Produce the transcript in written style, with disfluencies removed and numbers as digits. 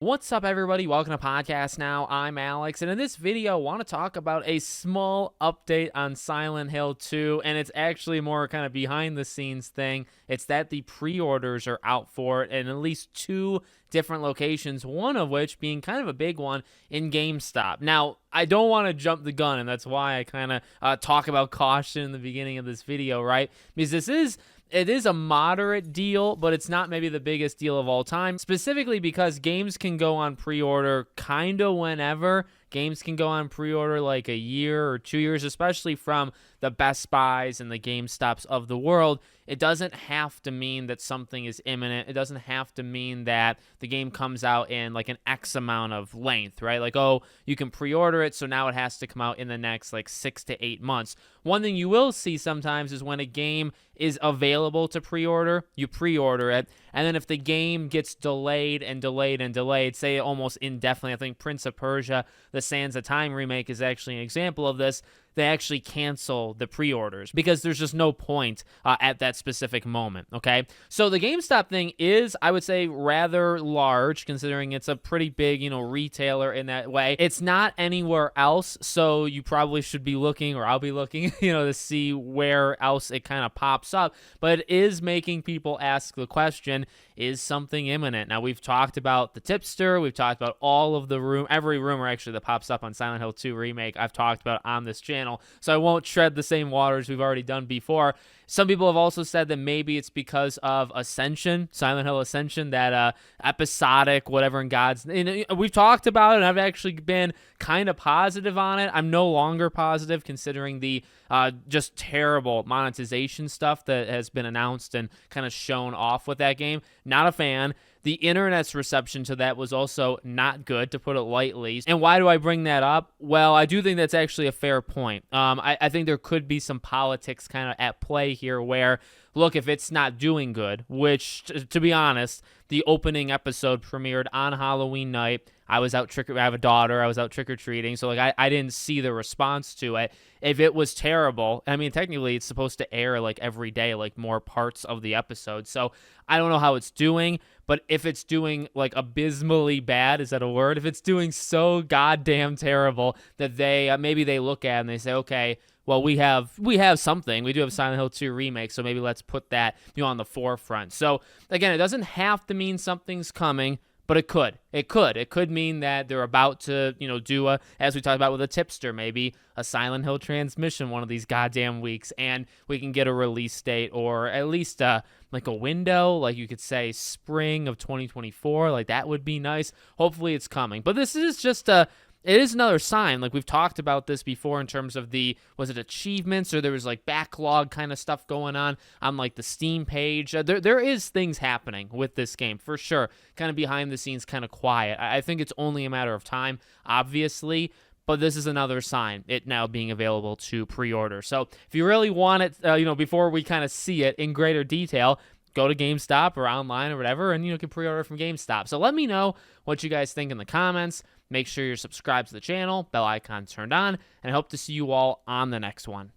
What's up, everybody? Welcome to Podcast Now. I'm Alex, and in this video, I want to talk about a small update on Silent Hill 2, and it's actually more kind of behind-the-scenes thing. It's that the pre-orders are out for it in at least 2 different locations, one of which being kind of a big one in GameStop. Now, I don't want to jump the gun, and that's why I kind of talk about caution in the beginning of this video, right? Because it is a moderate deal, but it's not maybe the biggest deal of all time, specifically because games can go on pre-order kind of whenever. Games can go on pre-order like a year or 2 years, especially from the Best Buys and the GameStops of the world. It doesn't have to mean that something is imminent. It doesn't have to mean that the game comes out in like an X amount of length, right? Like, oh, you can pre-order it, so now it has to come out in the next like 6 to 8 months. One thing you will see sometimes is when a game is available to pre-order, you pre-order it, and then if the game gets delayed and delayed and delayed, say almost indefinitely, I think Prince of Persia, the Sands of Time remake is actually an example of this. They actually cancel the pre-orders because there's just no point at that specific moment, okay? So the GameStop thing is, I would say, rather large considering it's a pretty big, retailer in that way. It's not anywhere else, so you probably should be looking, or I'll be looking, to see where else it kind of pops up. But it is making people ask the question, is something imminent? Now, we've talked about the tipster. We've talked about all of every rumor actually that pops up on Silent Hill 2 Remake I've talked about on this channel, so I won't tread the same waters we've already done before. Some people have also said that maybe it's because of Ascension, Silent Hill Ascension, that episodic, whatever in God's name. We've talked about it, and I've actually been kind of positive on it. I'm no longer positive considering the just terrible monetization stuff that has been announced and kind of shown off with that game. Not a fan. The internet's reception to that was also not good, to put it lightly. And why do I bring that up? Well, I do think that's actually a fair point. I think there could be some politics kind of at play here where, look, if it's not doing good, which, to be honest, the opening episode premiered on Halloween night. I have a daughter. I was out trick-or-treating, so I didn't see the response to it. If it was terrible, I mean, technically it's supposed to air like every day, like more parts of the episode. So I don't know how it's doing, but if it's doing like abysmally bad, is that a word? If it's doing so goddamn terrible that maybe they look at it and they say, okay, well, we have something. We do have Silent Hill 2 Remake, so maybe let's put that on the forefront. So again, it doesn't have to mean something's coming, but it could. It could mean that they're about to, do as we talked about with a tipster, maybe a Silent Hill transmission one of these goddamn weeks, and we can get a release date, or at least like a window, like you could say spring of 2024. Like, that would be nice. Hopefully it's coming. But this is just it is another sign. Like, we've talked about this before in terms of was it achievements, or there was like backlog kind of stuff going on like the Steam page. There is things happening with this game for sure, kind of behind the scenes, kind of quiet. I think it's only a matter of time, obviously, but this is another sign, it now being available to pre-order. So if you really want it, before we kind of see it in greater detail, go to GameStop or online or whatever, and you can pre-order from GameStop. So let me know what you guys think in the comments. Make sure you're subscribed to the channel, bell icon turned on, and I hope to see you all on the next one.